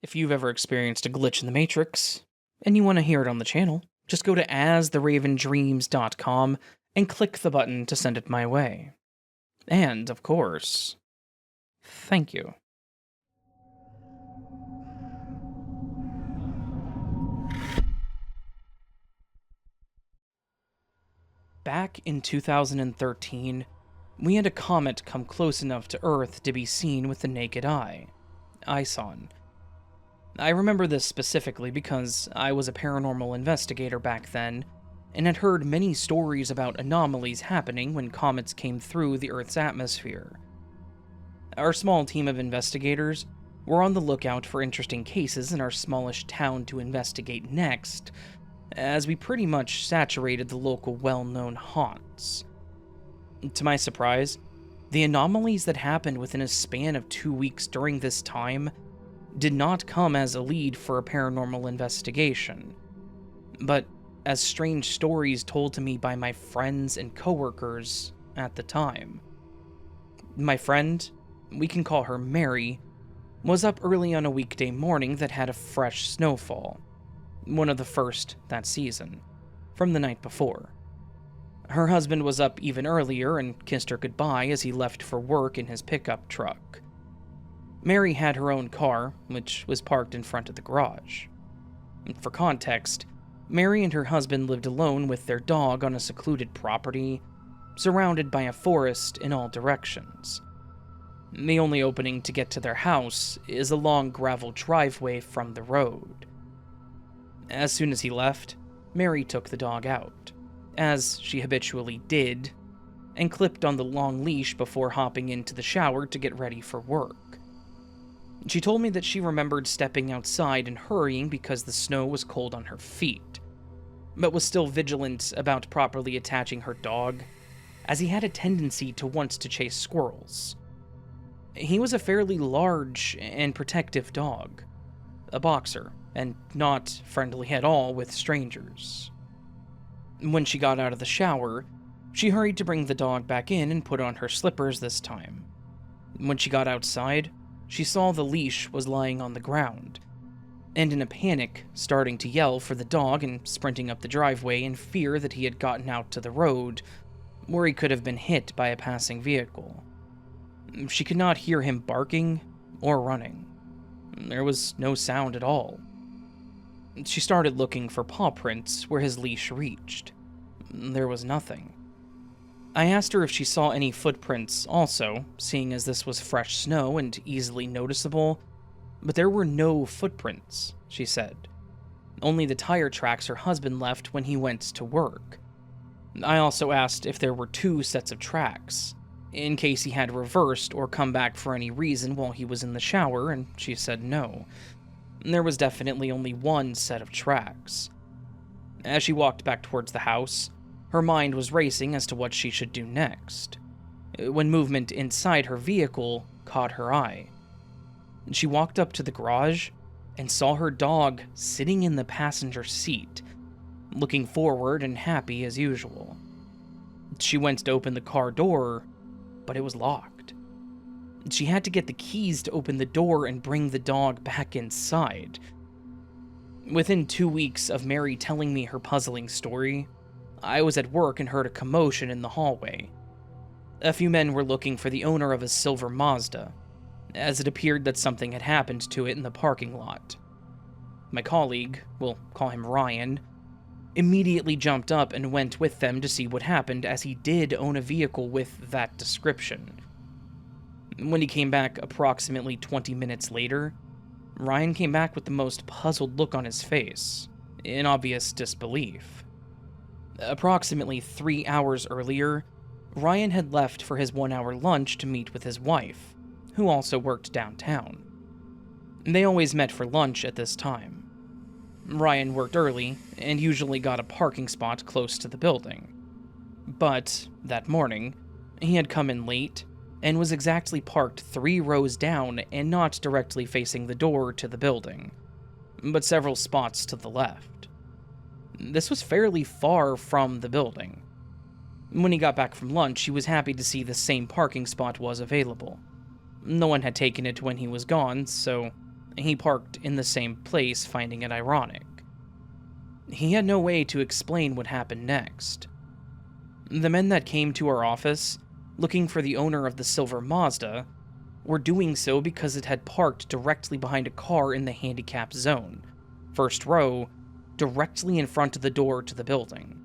If you've ever experienced a glitch in the Matrix, and you want to hear it on the channel, just go to astheravendreams.com and click the button to send it my way. And, of course, thank you. Back in 2013, we had a comet come close enough to Earth to be seen with the naked eye. ISON. I remember this specifically because I was a paranormal investigator back then, and had heard many stories about anomalies happening when comets came through the Earth's atmosphere. Our small team of investigators were on the lookout for interesting cases in our smallish town to investigate next, as we pretty much saturated the local well-known haunts. To my surprise, the anomalies that happened within a span of 2 weeks during this time did not come as a lead for a paranormal investigation, but as strange stories told to me by my friends and coworkers at the time. My friend, we can call her Mary, was up early on a weekday morning that had a fresh snowfall, one of the first that season, from the night before. Her husband was up even earlier and kissed her goodbye as he left for work in his pickup truck. Mary had her own car, which was parked in front of the garage. For context, Mary and her husband lived alone with their dog on a secluded property, surrounded by a forest in all directions. The only opening to get to their house is a long gravel driveway from the road. As soon as he left, Mary took the dog out, as she habitually did, and clipped on the long leash before hopping into the shower to get ready for work. She told me that she remembered stepping outside and hurrying because the snow was cold on her feet, but was still vigilant about properly attaching her dog, as he had a tendency to want to chase squirrels. He was a fairly large and protective dog, a boxer, and not friendly at all with strangers. When she got out of the shower, she hurried to bring the dog back in and put on her slippers this time. When she got outside, she saw the leash was lying on the ground, and in a panic, starting to yell for the dog and sprinting up the driveway in fear that he had gotten out to the road, where he could have been hit by a passing vehicle. She could not hear him barking or running. There was no sound at all. She started looking for paw prints where his leash reached. There was nothing. I asked her if she saw any footprints also, seeing as this was fresh snow and easily noticeable, but there were no footprints, she said. Only the tire tracks her husband left when he went to work. I also asked if there were 2 sets of tracks, in case he had reversed or come back for any reason while he was in the shower, and she said no. There was definitely only 1 set of tracks. As she walked back towards the house, her mind was racing as to what she should do next, when movement inside her vehicle caught her eye. She walked up to the garage and saw her dog sitting in the passenger seat, looking forward and happy as usual. She went to open the car door, but it was locked. She had to get the keys to open the door and bring the dog back inside. Within 2 weeks of Mary telling me her puzzling story, I was at work and heard a commotion in the hallway. A few men were looking for the owner of a silver Mazda, as it appeared that something had happened to it in the parking lot. My colleague, we'll call him Ryan, immediately jumped up and went with them to see what happened, as he did own a vehicle with that description. When he came back approximately 20 minutes later, Ryan came back with the most puzzled look on his face, in obvious disbelief. Approximately 3 hours earlier, Ryan had left for his 1-hour lunch to meet with his wife, who also worked downtown. They always met for lunch at this time. Ryan worked early and usually got a parking spot close to the building. But that morning, he had come in late and was exactly parked 3 rows down and not directly facing the door to the building, but several spots to the left. This was fairly far from the building. When he got back from lunch, he was happy to see the same parking spot was available. No one had taken it when he was gone, so He parked in the same place, finding it ironic. He had no way to explain what happened next. The men that came to our office, looking for the owner of the silver Mazda, were doing so because it had parked directly behind a car in the handicapped zone, first row, directly in front of the door to the building.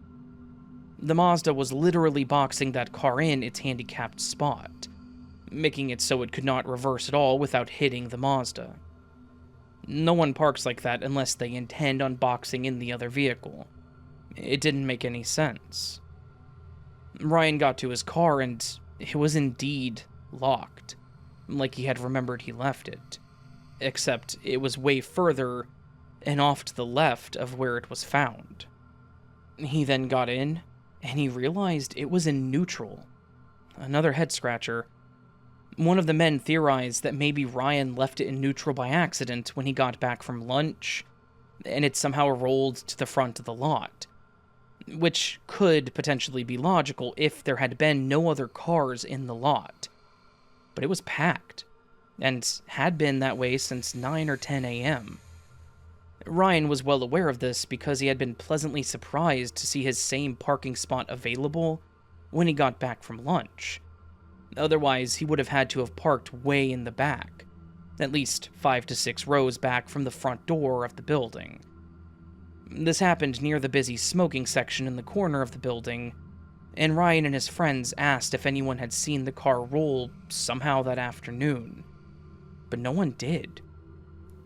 The Mazda was literally boxing that car in its handicapped spot, making it so it could not reverse at all without hitting the Mazda. No one parks like that unless they intend on boxing in the other vehicle. It didn't make any sense. Ryan got to his car and it was indeed locked, like he had remembered he left it, except it was way further and off to the left of where it was found. He then got in, and he realized it was in neutral. Another head-scratcher. One of the men theorized that maybe Ryan left it in neutral by accident when he got back from lunch, and it somehow rolled to the front of the lot, which could potentially be logical if there had been no other cars in the lot. But it was packed, and had been that way since 9 or 10 a.m. Ryan was well aware of this because he had been pleasantly surprised to see his same parking spot available when he got back from lunch. Otherwise, he would have had to have parked way in the back, at least 5 to 6 rows back from the front door of the building. This happened near the busy smoking section in the corner of the building, and Ryan and his friends asked if anyone had seen the car roll somehow that afternoon, but no one did.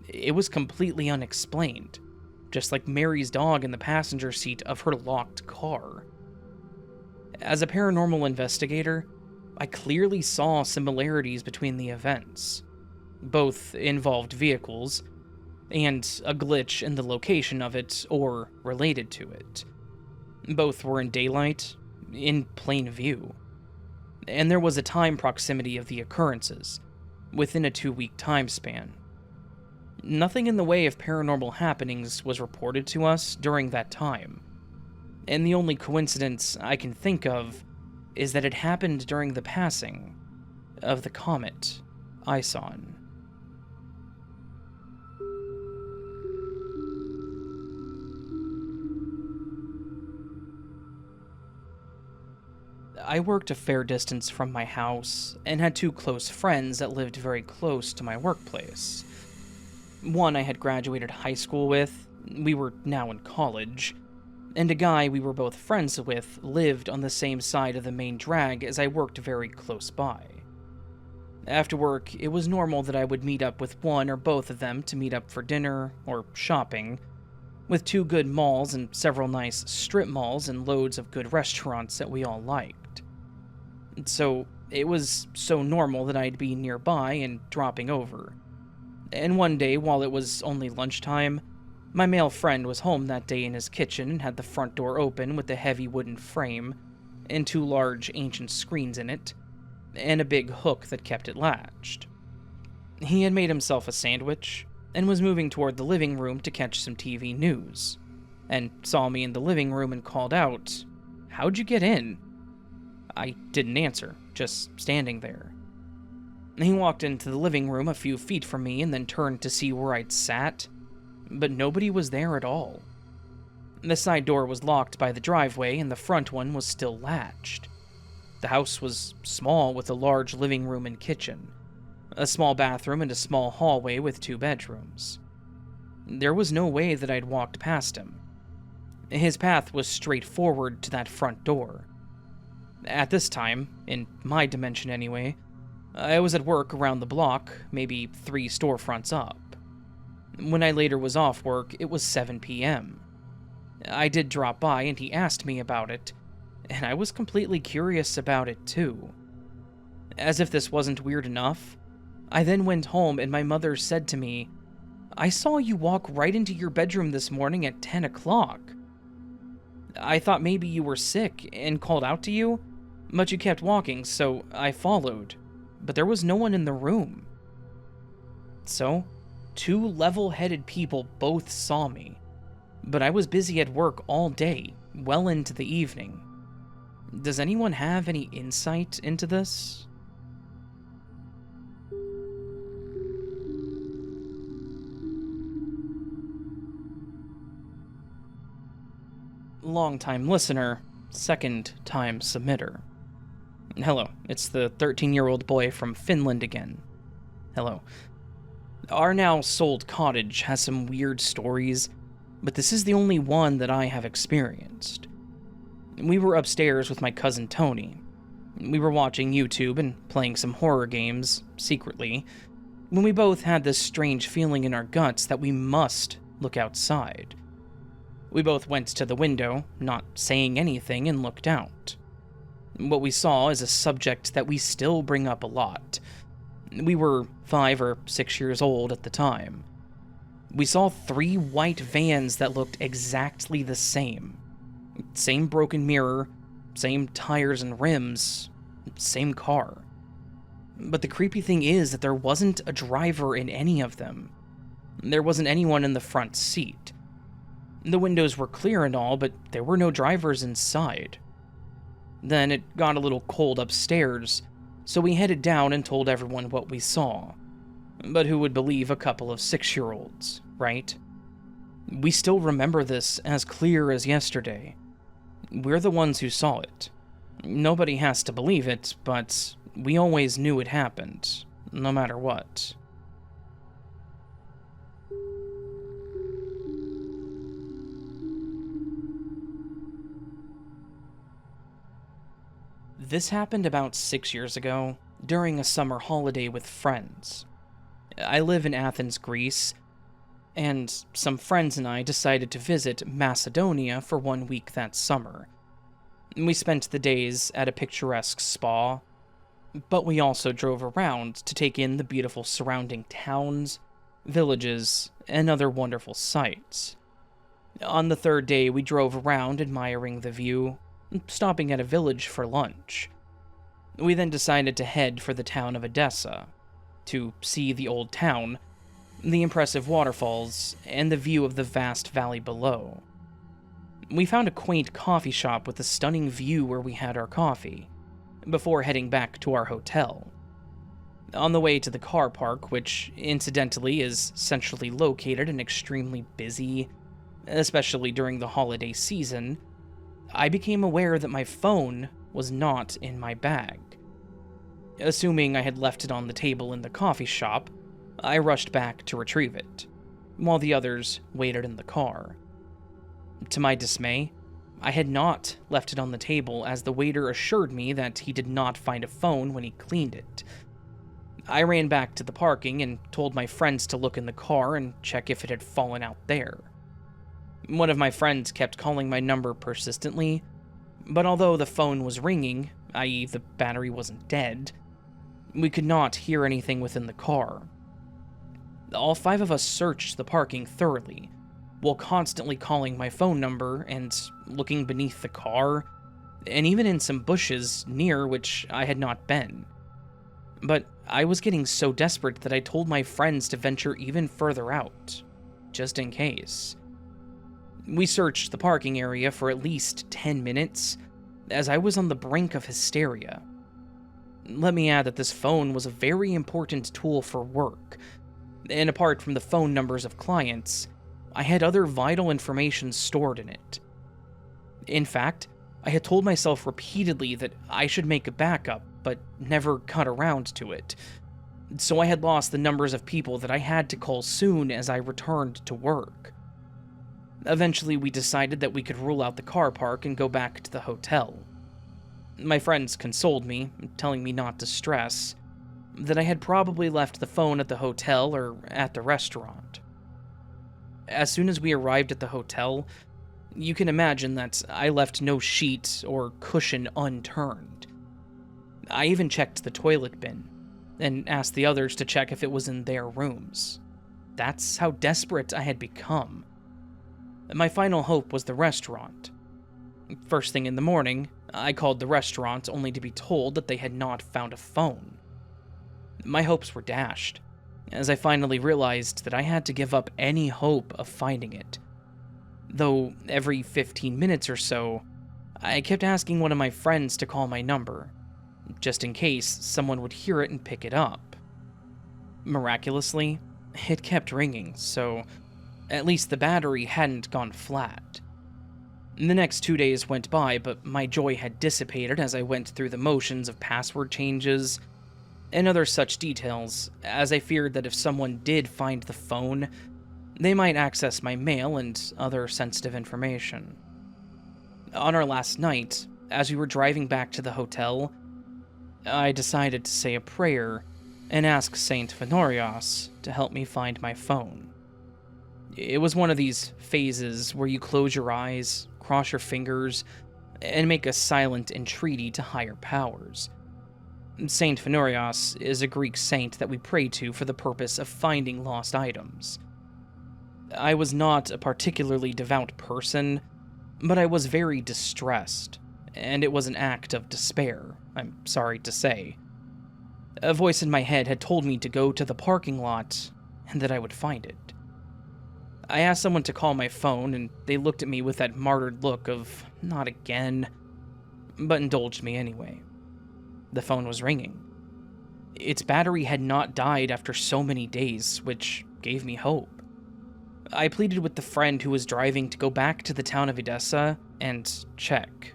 It was completely unexplained, just like Mary's dog in the passenger seat of her locked car. As a paranormal investigator, I clearly saw similarities between the events. Both involved vehicles, and a glitch in the location of it or related to it. Both were in daylight, in plain view. And there was a time proximity of the occurrences, within a 2-week time span. Nothing in the way of paranormal happenings was reported to us during that time, and the only coincidence I can think of is that it happened during the passing of the comet Ison. I worked a fair distance from my house and had 2 close friends that lived very close to my workplace. One I had graduated high school with, we were now in college, and a guy we were both friends with lived on the same side of the main drag as I worked very close by. After work, it was normal that I would meet up with one or both of them to meet up for dinner or shopping, with 2 good malls and several nice strip malls and loads of good restaurants that we all liked. So it was so normal that I'd be nearby and dropping over. And one day, while it was only lunchtime, my male friend was home that day in his kitchen and had the front door open with a heavy wooden frame and 2 large ancient screens in it, and a big hook that kept it latched. He had made himself a sandwich and was moving toward the living room to catch some TV news, and saw me in the living room and called out, "How'd you get in?" I didn't answer, just standing there. He walked into the living room a few feet from me and then turned to see where I'd sat, but nobody was there at all. The side door was locked by the driveway and the front one was still latched. The house was small with a large living room and kitchen, a small bathroom and a small hallway with 2 bedrooms. There was no way that I'd walked past him. His path was straight forward to that front door. At this time, in my dimension anyway, I was at work around the block, maybe 3 storefronts up. When I later was off work, it was 7 p.m. I did drop by and he asked me about it, and I was completely curious about it too. As if this wasn't weird enough, I then went home and my mother said to me, "I saw you walk right into your bedroom this morning at 10 o'clock. I thought maybe you were sick and called out to you, but you kept walking, so I followed. But there was no one in the room." So, 2 level-headed people both saw me, but I was busy at work all day, well into the evening. Does anyone have any insight into this? long-time listener, second-time submitter. Hello, it's the 13-year-old boy from Finland again. Hello. Our now sold cottage has some weird stories, but this is the only one that I have experienced. We were upstairs with my cousin Tony. We were watching YouTube and playing some horror games, secretly, when we both had this strange feeling in our guts that we must look outside. We both went to the window, not saying anything, and looked out. What we saw is a subject that we still bring up a lot. We were 5 or 6 years old at the time. We saw 3 white vans that looked exactly the same. Same broken mirror, same tires and rims, same car. But the creepy thing is that there wasn't a driver in any of them. There wasn't anyone in the front seat. The windows were clear and all, but there were no drivers inside. Then it got a little cold upstairs, so we headed down and told everyone what we saw. But who would believe a couple of 6-year-olds, right? We still remember this as clear as yesterday. We're the ones who saw it. Nobody has to believe it, but we always knew it happened, no matter what. This happened about 6 years ago, during a summer holiday with friends. I live in Athens, Greece, and some friends and I decided to visit Macedonia for 1 week that summer. We spent the days at a picturesque spa, but we also drove around to take in the beautiful surrounding towns, villages, and other wonderful sights. On the 3rd day, we drove around admiring the view, stopping at a village for lunch. We then decided to head for the town of Edessa, to see the old town, the impressive waterfalls, and the view of the vast valley below. We found a quaint coffee shop with a stunning view where we had our coffee, before heading back to our hotel. On the way to the car park, which incidentally is centrally located and extremely busy, especially during the holiday season, I became aware that my phone was not in my bag. Assuming I had left it on the table in the coffee shop, I rushed back to retrieve it, while the others waited in the car. To my dismay, I had not left it on the table, as the waiter assured me that he did not find a phone when he cleaned it. I ran back to the parking and told my friends to look in the car and check if it had fallen out there. One of my friends kept calling my number persistently, but although the phone was ringing, i.e. the battery wasn't dead, we could not hear anything within the car. All 5 of us searched the parking thoroughly, while constantly calling my phone number and looking beneath the car, and even in some bushes near which I had not been. But I was getting so desperate that I told my friends to venture even further out, just in case. We searched the parking area for at least 10 minutes, as I was on the brink of hysteria. Let me add that this phone was a very important tool for work, and apart from the phone numbers of clients, I had other vital information stored in it. In fact, I had told myself repeatedly that I should make a backup, but never got around to it. So I had lost the numbers of people that I had to call soon as I returned to work. Eventually, we decided that we could rule out the car park and go back to the hotel. My friends consoled me, telling me not to stress, that I had probably left the phone at the hotel or at the restaurant. As soon as we arrived at the hotel, you can imagine that I left no sheet or cushion unturned. I even checked the toilet bin, and asked the others to check if it was in their rooms. That's how desperate I had become. My final hope was the restaurant. First thing in the morning, I called the restaurant only to be told that they had not found a phone. My hopes were dashed, as I finally realized that I had to give up any hope of finding it. Though every 15 minutes or so, I kept asking one of my friends to call my number, just in case someone would hear it and pick it up. Miraculously, it kept ringing, so at least the battery hadn't gone flat. The next 2 days went by, but my joy had dissipated as I went through the motions of password changes and other such details, as I feared that if someone did find the phone, they might access my mail and other sensitive information. On our last night, as we were driving back to the hotel, I decided to say a prayer and ask Saint Venorios to help me find my phone. It was one of these phases where you close your eyes, cross your fingers, and make a silent entreaty to higher powers. Saint Venorios is a Greek saint that we pray to for the purpose of finding lost items. I was not a particularly devout person, but I was very distressed, and it was an act of despair, I'm sorry to say. A voice in my head had told me to go to the parking lot, and that I would find it. I asked someone to call my phone, and they looked at me with that martyred look of, not again, but indulged me anyway. The phone was ringing. Its battery had not died after so many days, which gave me hope. I pleaded with the friend who was driving to go back to the town of Edessa and check.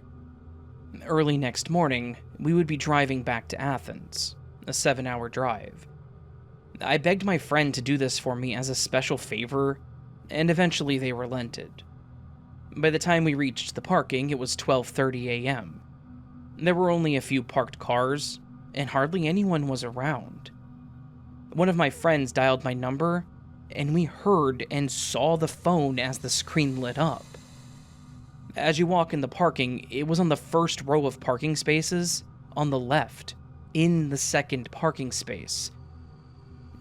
Early next morning, we would be driving back to Athens, a 7-hour drive. I begged my friend to do this for me as a special favor, and eventually they relented. By the time we reached the parking, it was 12:30 a.m. There were only a few parked cars, and hardly anyone was around. One of my friends dialed my number, and we heard and saw the phone as the screen lit up. As you walk in the parking, it was on the first row of parking spaces, on the left, in the second parking space.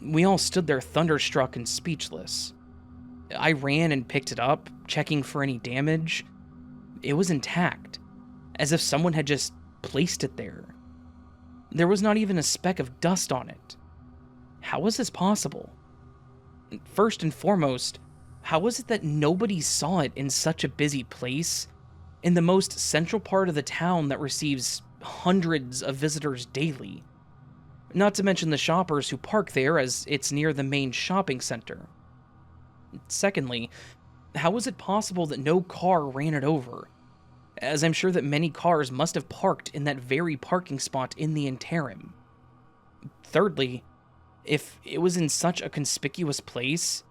We all stood there thunderstruck and speechless. I ran and picked it up, checking for any damage. It was intact, as if someone had just placed it there. There was not even a speck of dust on it. How was this possible? First and foremost, how was it that nobody saw it in such a busy place, in the most central part of the town that receives hundreds of visitors daily? Not to mention the shoppers who park there, as it's near the main shopping center. Secondly, how was it possible that no car ran it over, as I'm sure that many cars must have parked in that very parking spot in the interim? Thirdly, if it was in such a conspicuous place,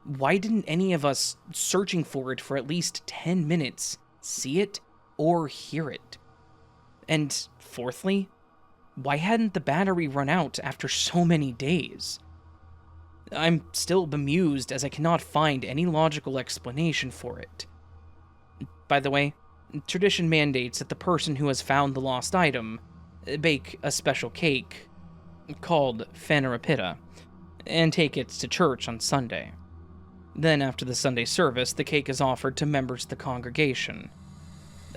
why didn't any of us searching for it for at least 10 minutes see it or hear it? And fourthly, why hadn't the battery run out after so many days? I'm still bemused as I cannot find any logical explanation for it. By the way, tradition mandates that the person who has found the lost item bake a special cake called phanerapita and take it to church on Sunday. Then after the Sunday service, the cake is offered to members of the congregation.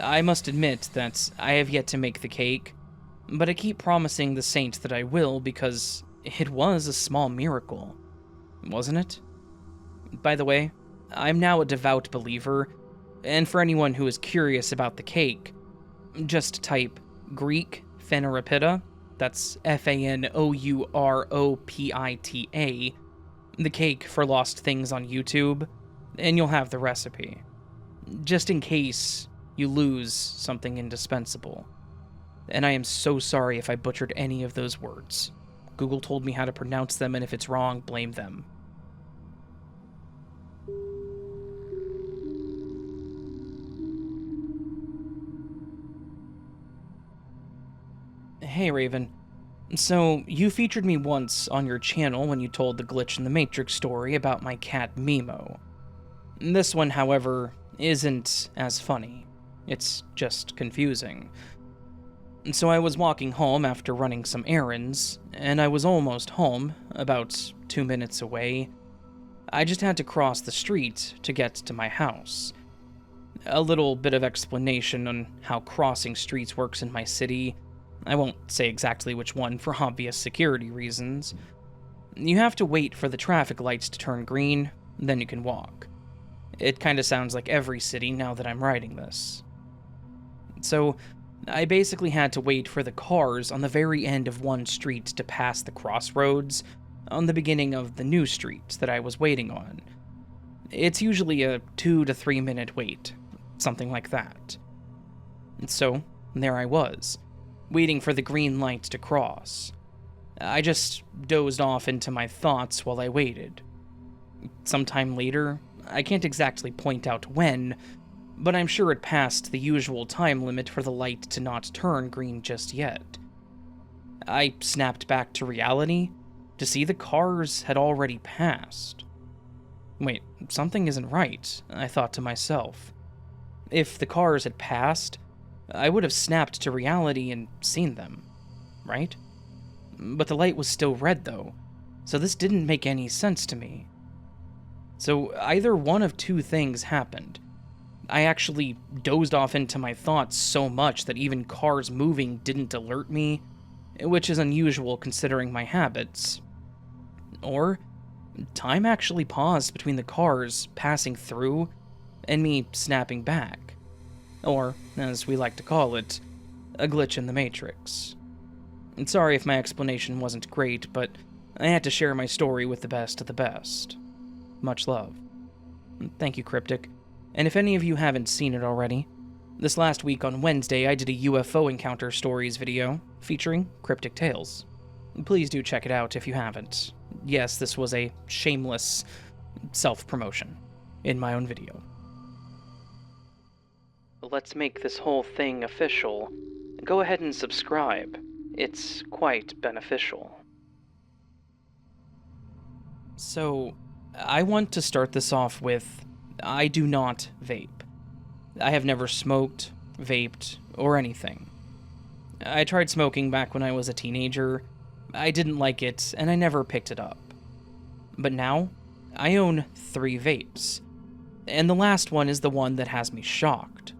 I must admit that I have yet to make the cake, but I keep promising the saint that I will because it was a small miracle, wasn't it? By the way, I'm now a devout believer, and for anyone who is curious about the cake, just type Greek phanerapita, that's Phanouropita, the cake for lost things on YouTube, and you'll have the recipe. Just in case you lose something indispensable. And I am so sorry if I butchered any of those words. Google told me how to pronounce them, and if it's wrong, blame them. Hey Raven, so you featured me once on your channel when you told the Glitch in the Matrix story about my cat Mimo. This one, however, isn't as funny. It's just confusing. So I was walking home after running some errands, and I was almost home, about 2 minutes away. I just had to cross the street to get to my house. A little bit of explanation on how crossing streets works in my city. I won't say exactly which one for obvious security reasons. You have to wait for the traffic lights to turn green, then you can walk. It kinda sounds like every city now that I'm writing this. So, I basically had to wait for the cars on the very end of one street to pass the crossroads on the beginning of the new street that I was waiting on. It's usually a 2 to 3 minute wait, something like that. And so, there I was, waiting for the green light to cross. I just dozed off into my thoughts while I waited. Sometime later, I can't exactly point out when, but I'm sure it passed the usual time limit for the light to not turn green just yet. I snapped back to reality to see the cars had already passed. Wait, something isn't right, I thought to myself. If the cars had passed, I would have snapped to reality and seen them, right? But the light was still red though, so this didn't make any sense to me. So either one of two things happened. I actually dozed off into my thoughts so much that even cars moving didn't alert me, which is unusual considering my habits. Or time actually paused between the cars passing through and me snapping back. Or, as we like to call it, a glitch in the Matrix. And sorry if my explanation wasn't great, but I had to share my story with the best of the best. Much love. Thank you, Cryptic. And if any of you haven't seen it already, this last week on Wednesday I did a UFO encounter stories video featuring CrypticTales. Please do check it out if you haven't. Yes, this was a shameless self-promotion in my own video. Let's make this whole thing official. Go ahead and subscribe. It's quite beneficial. So, I want to start this off with, I do not vape. I have never smoked, vaped, or anything. I tried smoking back when I was a teenager. I didn't like it, and I never picked it up. But now, I own 3 vapes, and the last one is the one that has me shocked.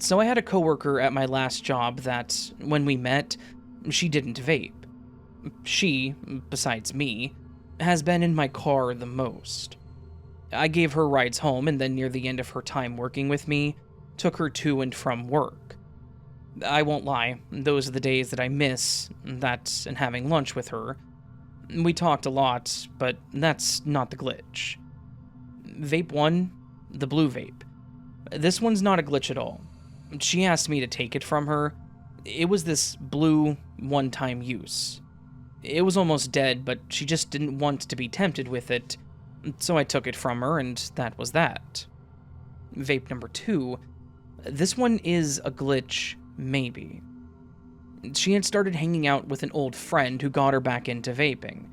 So I had a coworker at my last job that, when we met, she didn't vape. She, besides me, has been in my car the most. I gave her rides home, and then near the end of her time working with me, took her to and from work. I won't lie, those are the days that I miss, that and having lunch with her. We talked a lot, but that's not the glitch. Vape 1, the blue vape. This one's not a glitch at all. She asked me to take it from her. It was this blue, one-time use. It was almost dead, but she just didn't want to be tempted with it, so I took it from her, and that was that. Vape number 2. This one is a glitch, maybe. She had started hanging out with an old friend who got her back into vaping.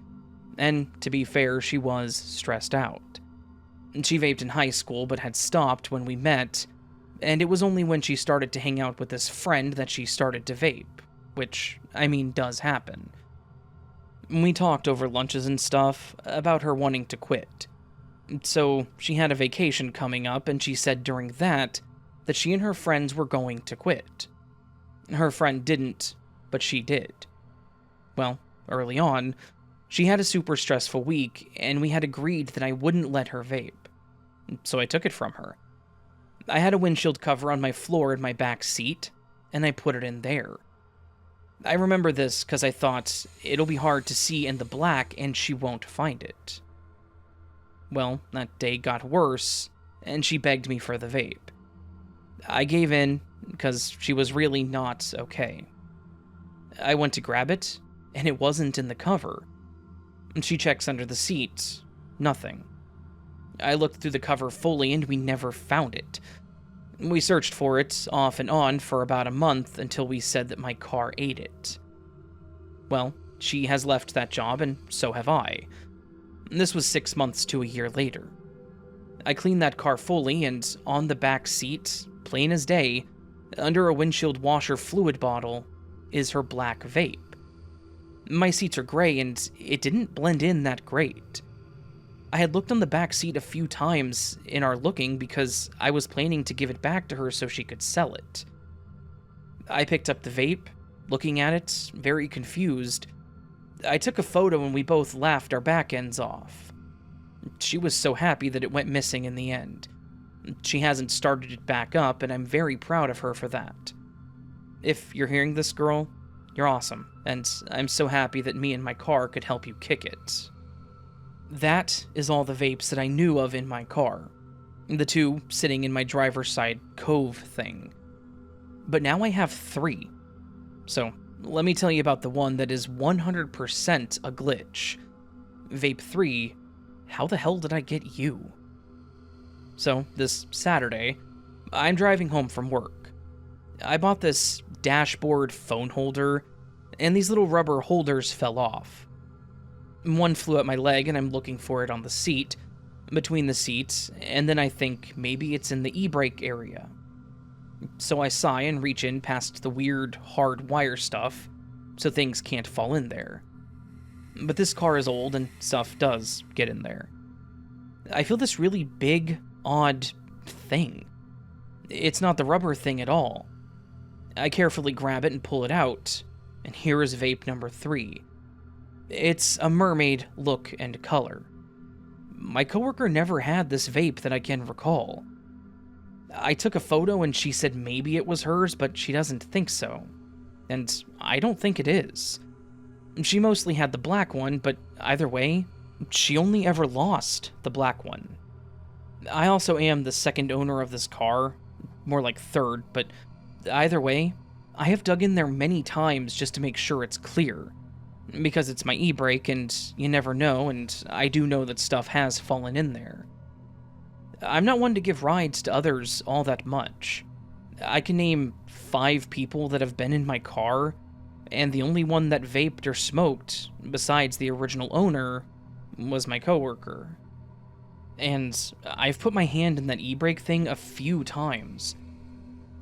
And, to be fair, she was stressed out. She vaped in high school, but had stopped when we met, and it was only when she started to hang out with this friend that she started to vape, which, I mean, does happen. We talked over lunches and stuff about her wanting to quit. So, she had a vacation coming up, and she said during that she and her friends were going to quit. Her friend didn't, but she did. Well, early on, she had a super stressful week, and we had agreed that I wouldn't let her vape. So I took it from her. I had a windshield cover on my floor in my back seat, and I put it in there. I remember this because I thought, it'll be hard to see in the black and she won't find it. Well, that day got worse, and she begged me for the vape. I gave in, because she was really not okay. I went to grab it, and it wasn't in the cover. She checks under the seat. Nothing. I looked through the cover fully, and we never found it. We searched for it, off and on, for about a month, until we said that my car ate it. Well, she has left that job, and so have I. This was 6 months to a year later. I cleaned that car fully, and on the back seat, plain as day, under a windshield washer fluid bottle, is her black vape. My seats are gray, and it didn't blend in that great. I had looked on the back seat a few times in our looking because I was planning to give it back to her so she could sell it. I picked up the vape, looking at it, very confused. I took a photo and we both laughed our back ends off. She was so happy that it went missing in the end. She hasn't started it back up, and I'm very proud of her for that. If you're hearing this, girl, you're awesome, and I'm so happy that me and my car could help you kick it. That is all the vapes that I knew of in my car. the 2 sitting in my driver's side cove thing. But now I have 3. So, let me tell you about the one that is 100% a glitch. Vape 3, how the hell did I get you? So, this Saturday, I'm driving home from work. I bought this dashboard phone holder, and these little rubber holders fell off. One flew at my leg, and I'm looking for it on the seat, between the seats, and then I think maybe it's in the e-brake area. So I sigh and reach in past the weird, hard wire stuff, so things can't fall in there. But this car is old, and stuff does get in there. I feel this really big, odd thing. It's not the rubber thing at all. I carefully grab it and pull it out, and here is vape number 3. It's a mermaid look and color. My coworker never had this vape that I can recall. I took a photo and she said maybe it was hers, but she doesn't think so. And I don't think it is. She mostly had the black one, but either way, she only ever lost the black one. I also am the second owner of this car, more like third, but either way, I have dug in there many times just to make sure it's clear. Because it's my e-brake and you never know, and I do know that stuff has fallen in there. I'm not one to give rides to others all that much. I can name 5 people that have been in my car, and the only one that vaped or smoked, besides the original owner, was my coworker. And I've put my hand in that e-brake thing a few times.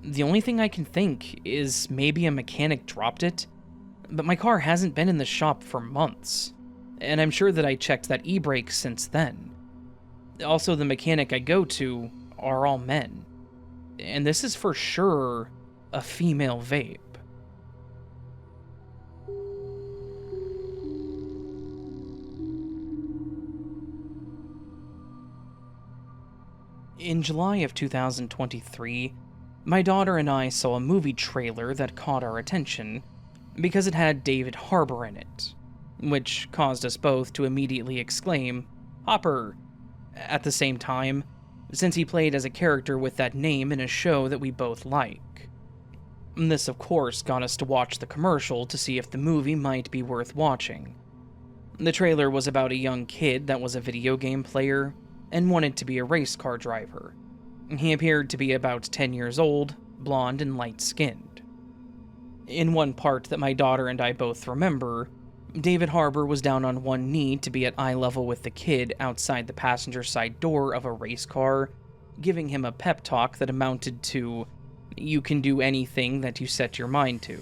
The only thing I can think is maybe a mechanic dropped it, but my car hasn't been in the shop for months, and I'm sure that I checked that e-brake since then. Also, the mechanic I go to are all men, and this is for sure a female vape. In July of 2023, my daughter and I saw a movie trailer that caught our attention because it had David Harbour in it, which caused us both to immediately exclaim, "Hopper!" at the same time, since he played as a character with that name in a show that we both like. This, of course, got us to watch the commercial to see if the movie might be worth watching. The trailer was about a young kid that was a video game player and wanted to be a race car driver. He appeared to be about 10 years old, blonde and light-skinned. In one part that my daughter and I both remember, David Harbour was down on one knee to be at eye level with the kid outside the passenger side door of a race car, giving him a pep talk that amounted to, "You can do anything that you set your mind to."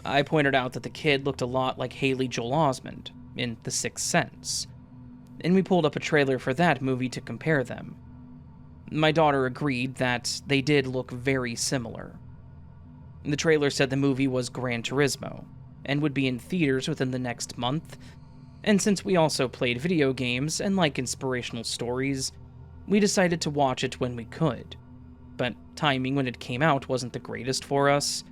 I pointed out that the kid looked a lot like Haley Joel Osment in The Sixth Sense, and we pulled up a trailer for that movie to compare them. My daughter agreed that they did look very similar. The trailer said the movie was Gran Turismo, and would be in theaters within the next month, and since we also played video games and like inspirational stories, we decided to watch it when we could. But timing when it came out wasn't the greatest for us,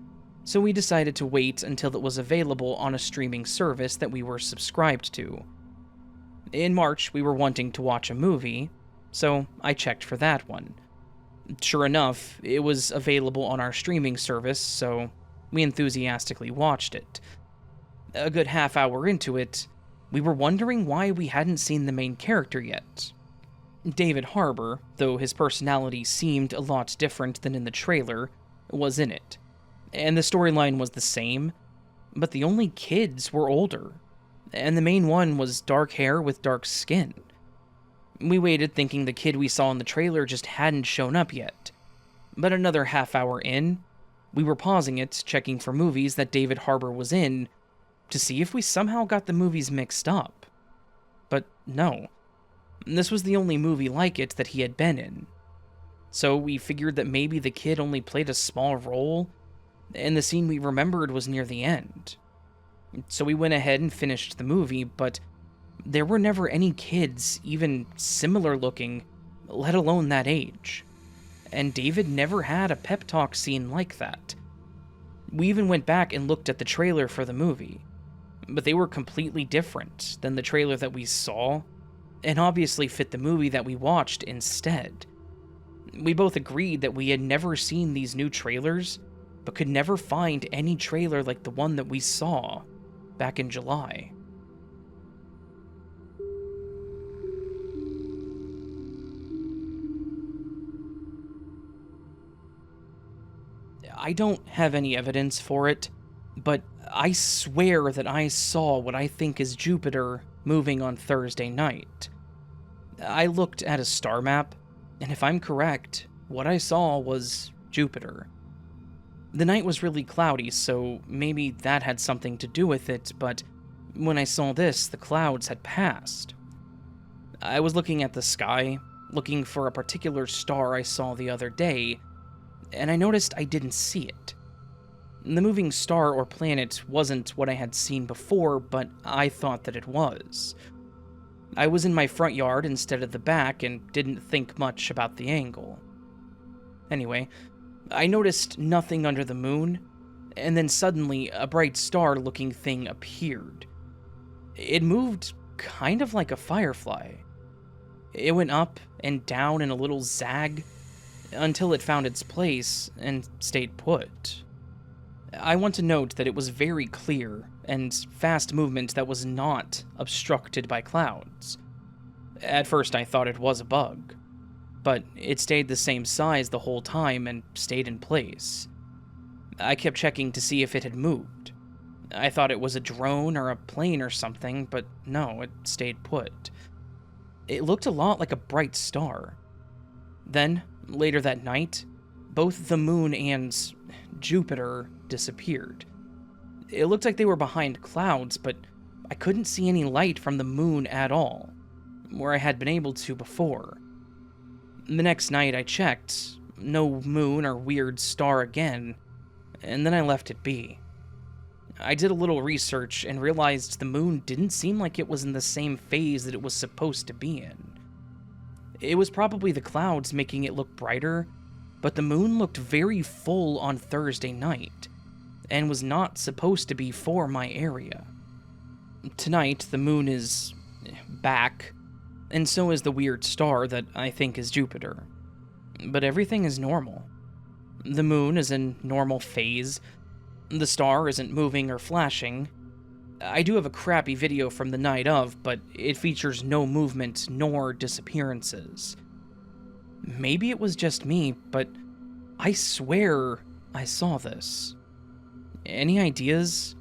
so we decided to wait until it was available on a streaming service that we were subscribed to. In March, we were wanting to watch a movie, so I checked for that one. Sure enough, it was available on our streaming service, so we enthusiastically watched it. A good half hour into it, we were wondering why we hadn't seen the main character yet. David Harbour, though his personality seemed a lot different than in the trailer, was in it, and the storyline was the same, but the only kids were older, and the main one was dark hair with dark skin. We waited thinking the kid we saw in the trailer just hadn't shown up yet, but another half hour in, we were pausing it, checking for movies that David Harbour was in, to see if we somehow got the movies mixed up. But no, this was the only movie like it that he had been in. So we figured that maybe the kid only played a small role, and the scene we remembered was near the end. So we went ahead and finished the movie, but there were never any kids even similar looking, let alone that age. And David never had a pep talk scene like that. We even went back and looked at the trailer for the movie, but they were completely different than the trailer that we saw, and obviously fit the movie that we watched instead. We both agreed that we had never seen these new trailers, but could never find any trailer like the one that we saw back in July. I don't have any evidence for it, but I swear that I saw what I think is Jupiter moving on Thursday night. I looked at a star map, and if I'm correct, what I saw was Jupiter. The night was really cloudy, so maybe that had something to do with it, but when I saw this, the clouds had passed. I was looking at the sky, looking for a particular star I saw the other day, and I noticed I didn't see it. The moving star or planet wasn't what I had seen before, but I thought that it was. I was in my front yard instead of the back and didn't think much about the angle. Anyway, I noticed nothing under the moon, and then suddenly a bright star-looking thing appeared. It moved kind of like a firefly. It went up and down in a little zag until it found its place and stayed put. I want to note that it was very clear and fast movement that was not obstructed by clouds. At first I thought it was a bug, but it stayed the same size the whole time and stayed in place. I kept checking to see if it had moved. I thought it was a drone or a plane or something, but no, it stayed put. It looked a lot like a bright star. Then, later that night, both the moon and Jupiter disappeared. It looked like they were behind clouds, but I couldn't see any light from the moon at all, where I had been able to before. The next night I checked, no moon or weird star again, and then I left it be. I did a little research and realized the moon didn't seem like it was in the same phase that it was supposed to be in. It was probably the clouds making it look brighter, but the moon looked very full on Thursday night, and was not supposed to be for my area. Tonight, the moon is back, and so is the weird star that I think is Jupiter. But everything is normal. The moon is in normal phase, the star isn't moving or flashing. I do have a crappy video from the night of, but it features no movement nor disappearances. Maybe it was just me, but I swear I saw this. Any ideas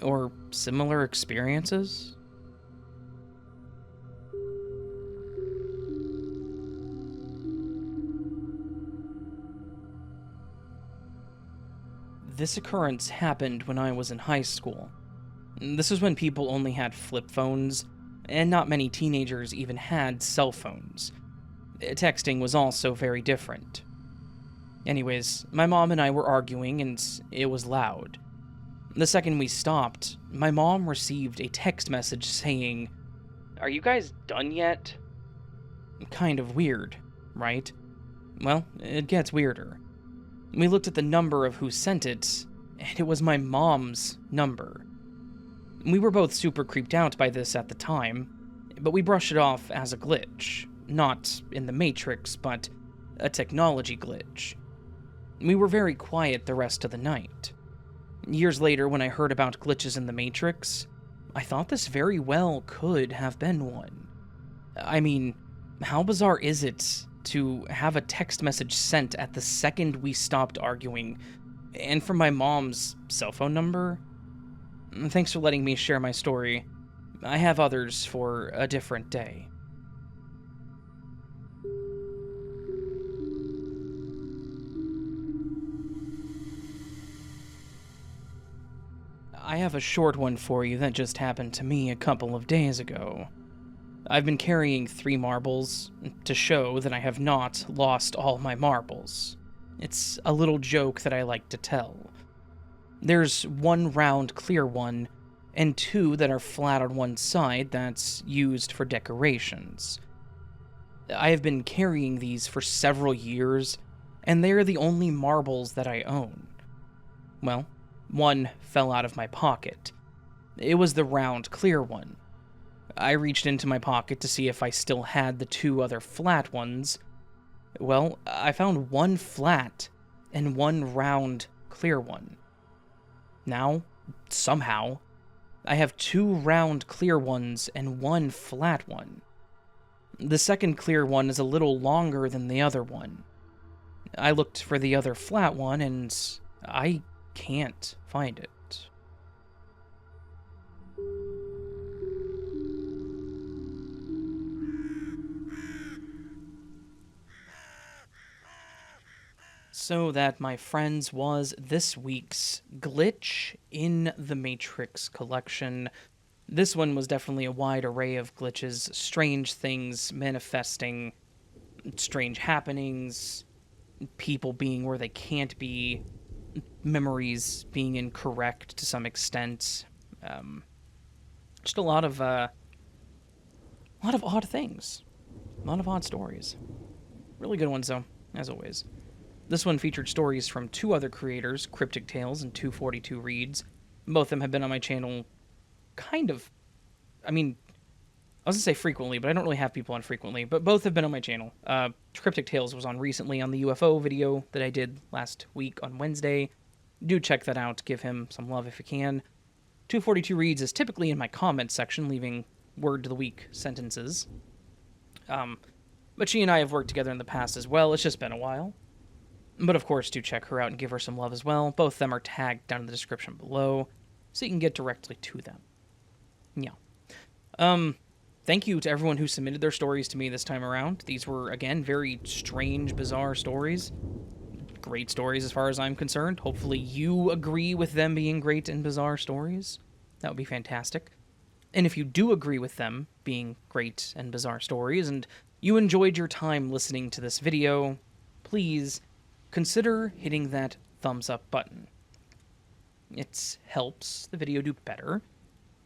or similar experiences? This occurrence happened when I was in high school. This was when people only had flip phones, and not many teenagers even had cell phones. Texting was also very different. Anyways, my mom and I were arguing, and it was loud. The second we stopped, my mom received a text message saying, "Are you guys done yet?" Kind of weird, right? Well, it gets weirder. We looked at the number of who sent it, and it was my mom's number. We were both super creeped out by this at the time, but we brushed it off as a glitch. Not in the Matrix, but a technology glitch. We were very quiet the rest of the night. Years later, when I heard about glitches in the Matrix, I thought this very well could have been one. I mean, how bizarre is it to have a text message sent at the second we stopped arguing, and from my mom's cell phone number? Thanks for letting me share my story. I have others for a different day. I have a short one for you that just happened to me a couple of days ago. I've been carrying 3 marbles to show that I have not lost all my marbles. It's a little joke that I like to tell. There's 1 round clear one, and 2 that are flat on one side that's used for decorations. I have been carrying these for several years, and they are the only marbles that I own. Well, 1 fell out of my pocket. It was the round clear one. I reached into my pocket to see if I still had the 2 other flat ones. Well, I found 1 flat and 1 round clear one. Now, somehow, I have 2 round clear ones and 1 flat one. The second clear one is a little longer than the other one. I looked for the other flat one and I can't find it. So that, my friends, was this week's Glitch in the Matrix collection. This one was definitely a wide array of glitches, strange things manifesting, strange happenings, people being where they can't be, memories being incorrect to some extent. Just a lot of odd things, a lot of odd stories. Really good ones, though, as always. This one featured stories from 2 other creators, CrypticTales and 242 Reads. Both of them have been on my channel I was going to say frequently, but I don't really have people on frequently, but both have been on my channel. CrypticTales was on recently on the UFO video that I did last week on Wednesday. Do check that out, give him some love if you can. 242 Reads is typically in my comments section, leaving word to the week sentences. But she and I have worked together in the past as well, it's just been a while. But of course, do check her out and give her some love as well. Both of them are tagged down in the description below, so you can get directly to them. Yeah. Thank you to everyone who submitted their stories to me this time around. These were, again, very strange, bizarre stories. Great stories as far as I'm concerned. Hopefully you agree with them being great and bizarre stories. That would be fantastic. And if you do agree with them being great and bizarre stories, and you enjoyed your time listening to this video, please consider hitting that thumbs up button. It helps the video do better.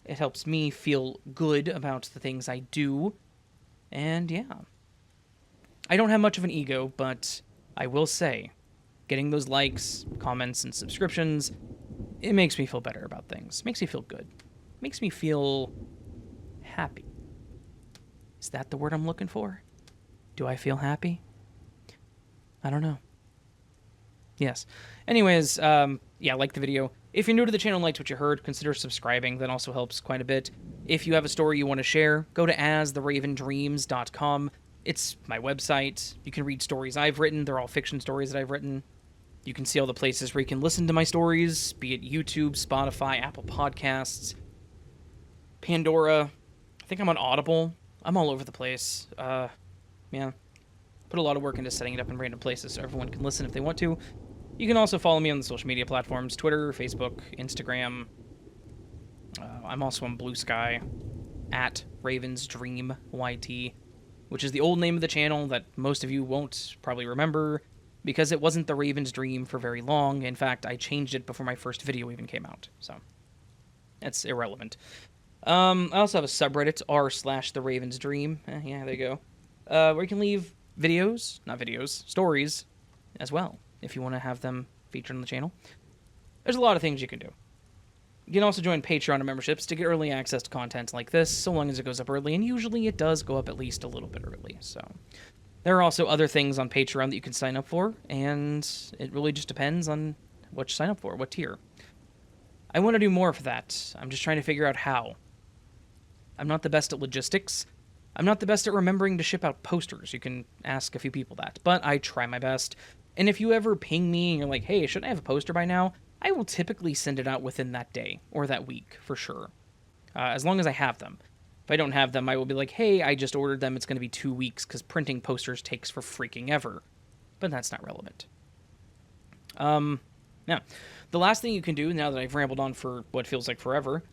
It helps me feel good about the things I do. And yeah. I don't have much of an ego, but I will say, getting those likes, comments, and subscriptions, it makes me feel better about things. Makes me feel good. Makes me feel happy. Is that the word I'm looking for? Do I feel happy? I don't know. Yes. Anyways, like the video. If you're new to the channel and liked what you heard, consider subscribing. That also helps quite a bit. If you have a story you want to share, go to astheravendreams.com. It's my website. You can read stories I've written. They're all fiction stories that I've written. You can see all the places where you can listen to my stories, be it YouTube, Spotify, Apple Podcasts, Pandora. I think I'm on Audible. I'm all over the place. Yeah. Put a lot of work into setting it up in random places so everyone can listen if they want to. You can also follow me on the social media platforms, Twitter, Facebook, Instagram. I'm also on Blue Sky, at Raven's Dream YT, which is the old name of the channel that most of you won't probably remember, because it wasn't the Raven's Dream for very long. In fact, I changed it before my first video even came out, so that's irrelevant. I also have a subreddit, r/The Raven's Dream. Yeah, there you go. Where you can leave stories as well, if you want to have them featured on the channel. There's a lot of things you can do. You can also join Patreon memberships to get early access to content like this, so long as it goes up early, and usually it does go up at least a little bit early, so. There are also other things on Patreon that you can sign up for, and it really just depends on what you sign up for, what tier. I want to do more for that. I'm just trying to figure out how. I'm not the best at logistics. I'm not the best at remembering to ship out posters. You can ask a few people that, but I try my best. And if you ever ping me and you're like, hey, shouldn't I have a poster by now? I will typically send it out within that day or that week, for sure. As long as I have them. If I don't have them, I will be like, hey, I just ordered them. It's going to be 2 weeks because printing posters takes for freaking ever. But that's not relevant. Now, the last thing you can do, now that I've rambled on for what feels like forever,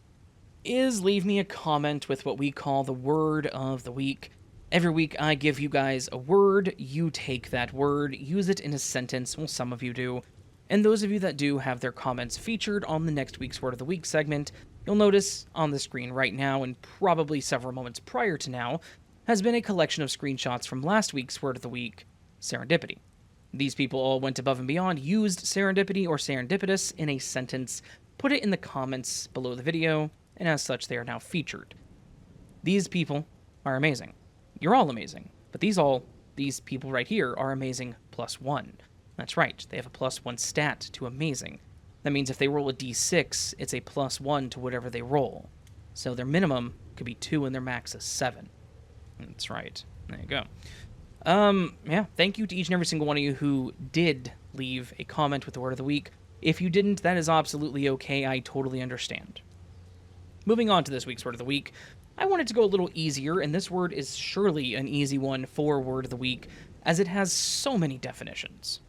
is leave me a comment with what we call the word of the week. Every week I give you guys a word, you take that word, use it in a sentence, well, some of you do, and those of you that do have their comments featured on the next week's Word of the Week segment. You'll notice on the screen right now, and probably several moments prior to now, has been a collection of screenshots from last week's Word of the Week, Serendipity. These people all went above and beyond, used serendipity or serendipitous in a sentence, put it in the comments below the video, and as such they are now featured. These people are amazing. You're all amazing. But these people right here are amazing +1. That's right, they have a +1 stat to amazing. That means if they roll a d6, it's a +1 to whatever they roll. So their minimum could be 2 and their max is 7. That's right. There you go. Yeah, thank you to each and every single one of you who did leave a comment with the word of the week. If you didn't, that is absolutely okay. I totally understand. Moving on to this week's word of the week, I wanted to go a little easier, and this word is surely an easy one for word of the week, as it has so many definitions.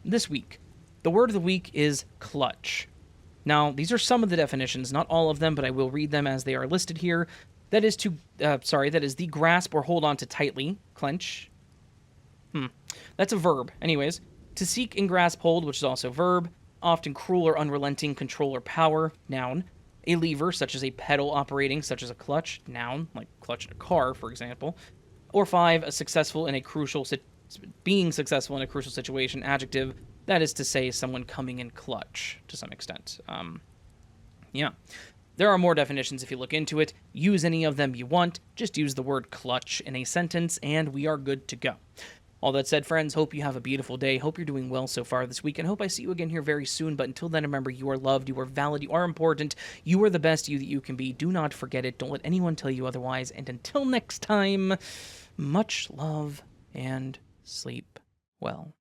This week, the word of the week is clutch. Now, these are some of the definitions, not all of them, but I will read them as they are listed here. That is the grasp or hold on to tightly, clench. That's a verb. Anyways, to seek and grasp hold, which is also verb, often cruel or unrelenting control or power, noun. A lever, such as a pedal operating, such as a clutch, noun, like clutch in a car, for example. Or 5, being successful in a crucial situation, adjective, that is to say someone coming in clutch, to some extent. Yeah. There are more definitions if you look into it. Use any of them you want. Just use the word clutch in a sentence, and we are good to go. All that said, friends, hope you have a beautiful day. Hope you're doing well so far this week, and hope I see you again here very soon. But until then, remember, you are loved, you are valid, you are important, you are the best you that you can be. Do not forget it. Don't let anyone tell you otherwise. And until next time, much love and sleep well.